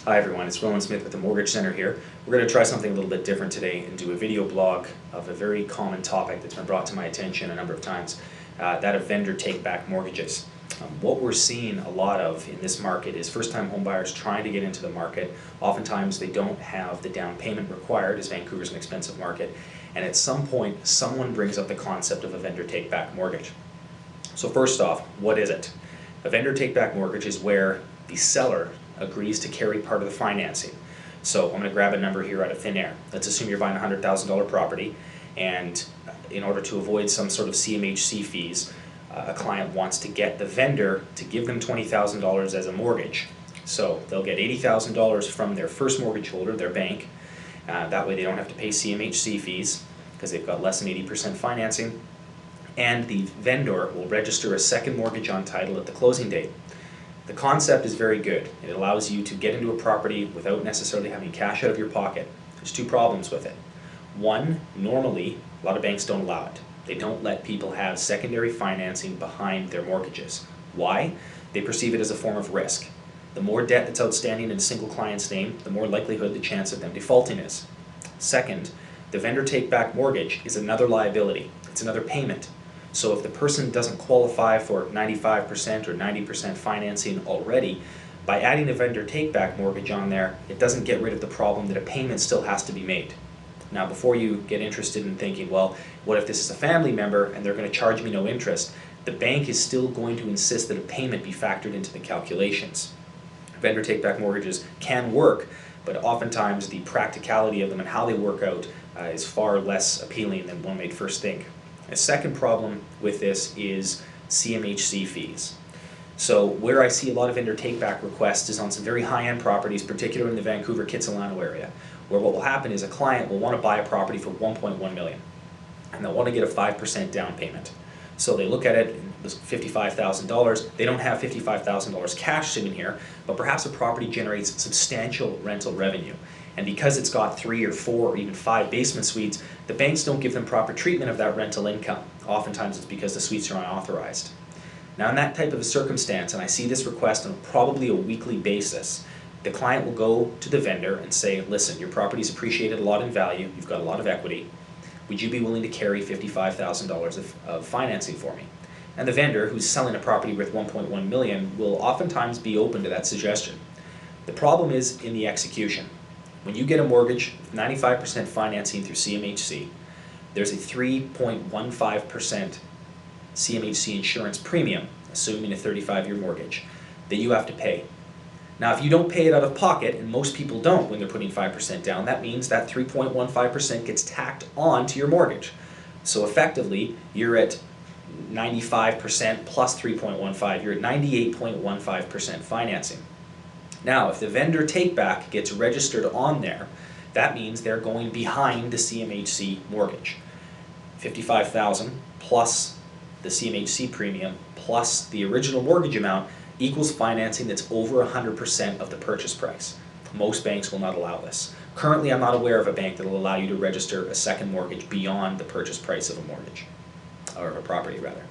Hi everyone, it's Roland Smith with the Mortgage Center here. We're going to try something a little bit different today and do a video blog of a very common topic that's been brought to my attention a number of times, that of vendor take-back mortgages. What we're seeing a lot of in this market is first-time homebuyers trying to get into the market. Oftentimes they don't have the down payment required, as Vancouver's an expensive market, and at some point someone brings up the concept of a vendor take-back mortgage. So first off, what is it? A vendor take-back mortgage is where the seller agrees to carry part of the financing. So I'm going to grab a number here out of thin air. Let's assume you're buying a $100,000 property, and in order to avoid some sort of CMHC fees, a client wants to get the vendor to give them $20,000 as a mortgage. So they'll get $80,000 from their first mortgage holder, their bank. That way they don't have to pay CMHC fees because they've got less than 80% financing. And the vendor will register a second mortgage on title at the closing date. The concept is very good. It allows you to get into a property without necessarily having cash out of your pocket. There's two problems with it. One, normally, a lot of banks don't allow it. They don't let people have secondary financing behind their mortgages. Why? They perceive it as a form of risk. The more debt that's outstanding in a single client's name, the more likelihood the chance of them defaulting is. Second, the vendor take-back mortgage is another liability. It's another payment. So if the person doesn't qualify for 95% or 90% financing already, by adding a vendor take-back mortgage on there, it doesn't get rid of the problem that a payment still has to be made. Now, before you get interested in thinking, well, what if this is a family member and they're going to charge me no interest? The bank is still going to insist that a payment be factored into the calculations. Vendor take-back mortgages can work, but oftentimes the practicality of them and how they work out is far less appealing than one may first think. A second problem with this is CMHC fees. So where I see a lot of vendor take-back requests is on some very high-end properties, particularly in the Vancouver-Kitsilano area, where what will happen is a client will want to buy a property for $1.1 million, and they'll want to get a 5% down payment. So they look at it, it's $55,000. They don't have $55,000 cash sitting here, but perhaps a property generates substantial rental revenue. And because it's got 3 or 4 or even 5 basement suites, the banks don't give them proper treatment of that rental income. Oftentimes it's because the suites are unauthorized. Now in that type of a circumstance, and I see this request on probably a weekly basis, the client will go to the vendor and say, listen, your property's appreciated a lot in value, you've got a lot of equity, would you be willing to carry $55,000 of financing for me? And the vendor, who's selling a property worth $1.1 million, will oftentimes be open to that suggestion. The problem is in the execution. When you get a mortgage with 95% financing through CMHC, there's a 3.15% CMHC insurance premium, assuming a 35-year mortgage, that you have to pay. Now, if you don't pay it out of pocket, and most people don't when they're putting 5% down, that means that 3.15% gets tacked on to your mortgage. So effectively, you're at 95% plus 3.15, you're at 98.15% financing. Now, if the vendor take-back gets registered on there, that means they're going behind the CMHC mortgage. $55,000 plus the CMHC premium plus the original mortgage amount equals financing that's over 100% of the purchase price. Most banks will not allow this. Currently, I'm not aware of a bank that will allow you to register a second mortgage beyond the purchase price of a mortgage, or of a property rather.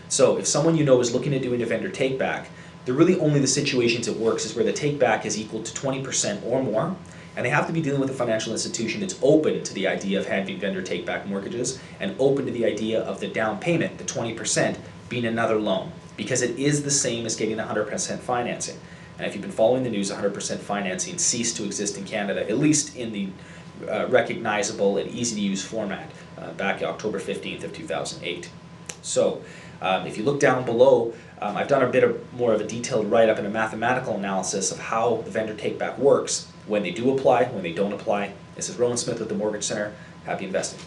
So if someone you know is looking at doing a vendor take-back, they're really only the situations it works is where the take-back is equal to 20% or more, and they have to be dealing with a financial institution that's open to the idea of having vendor take-back mortgages and open to the idea of the down payment, the 20%, being another loan, because it is the same as getting 100% financing. And if you've been following the news, 100% financing ceased to exist in Canada, at least in the recognizable and easy-to-use format, back October 15th of 2008. So if you look down below, I've done a bit more of a detailed write-up and a mathematical analysis of how the vendor take-back works, when they do apply, when they don't apply. This is Roland Smith with the Mortgage Center. Happy investing.